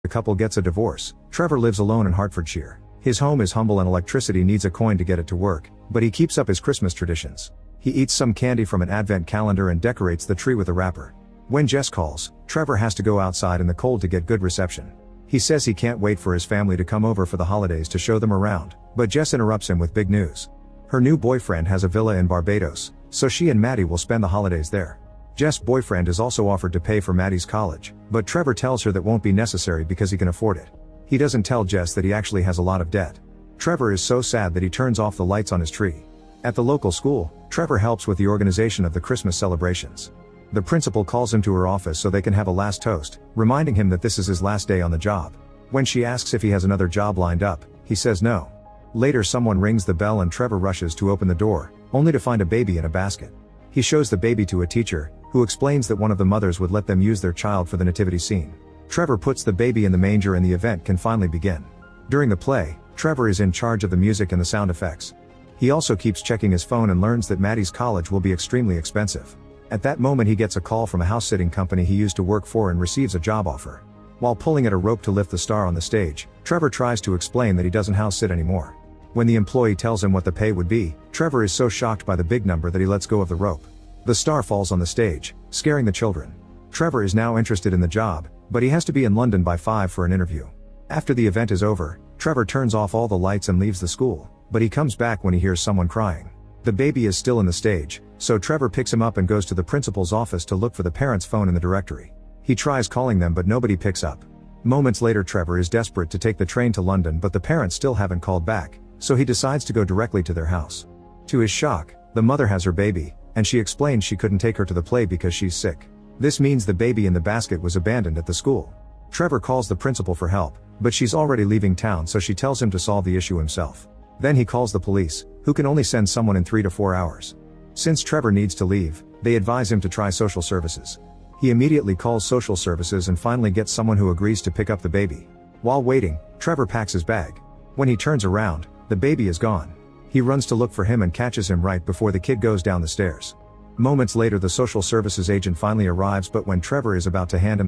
The couple gets a divorce. Trevor lives alone in Hertfordshire. His home is humble and electricity needs a coin to get it to work, but he keeps up his Christmas traditions. He eats some candy from an advent calendar and decorates the tree with a wrapper. When Jess calls, Trevor has to go outside in the cold to get good reception. He says he can't wait for his family to come over for the holidays to show them around, but Jess interrupts him with big news. Her new boyfriend has a villa in Barbados, so she and Maddie will spend the holidays there. Jess' boyfriend is also offered to pay for Maddie's college, but Trevor tells her that won't be necessary because he can afford it. He doesn't tell Jess that he actually has a lot of debt. Trevor is so sad that he turns off the lights on his tree. At the local school, Trevor helps with the organization of the Christmas celebrations. The principal calls him to her office so they can have a last toast, reminding him that this is his last day on the job. When she asks if he has another job lined up, he says no. Later someone rings the bell and Trevor rushes to open the door, only to find a baby in a basket. He shows the baby to a teacher, who explains that one of the mothers would let them use their child for the nativity scene. Trevor puts the baby in the manger and the event can finally begin. During the play, Trevor is in charge of the music and the sound effects. He also keeps checking his phone and learns that Maddie's college will be extremely expensive. At that moment he gets a call from a house-sitting company he used to work for and receives a job offer. While pulling at a rope to lift the star on the stage, Trevor tries to explain that he doesn't house-sit anymore. When the employee tells him what the pay would be, Trevor is so shocked by the big number that he lets go of the rope. The star falls on the stage, scaring the children. Trevor is now interested in the job, but he has to be in London by 5 for an interview. After the event is over, Trevor turns off all the lights and leaves the school, but he comes back when he hears someone crying. The baby is still in the stage, so Trevor picks him up and goes to the principal's office to look for the parents' phone in the directory. He tries calling them but nobody picks up. Moments later Trevor is desperate to take the train to London but the parents still haven't called back, so he decides to go directly to their house. To his shock, the mother has her baby, and she explains she couldn't take her to the play because she's sick. This means the baby in the basket was abandoned at the school. Trevor calls the principal for help, but she's already leaving town so she tells him to solve the issue himself. Then he calls the police, who can only send someone in 3 to 4 hours. Since Trevor needs to leave, they advise him to try social services. He immediately calls social services and finally gets someone who agrees to pick up the baby. While waiting, Trevor packs his bag. When he turns around, the baby is gone. He runs to look for him and catches him right before the kid goes down the stairs. Moments later the social services agent finally arrives, but when Trevor is about to hand him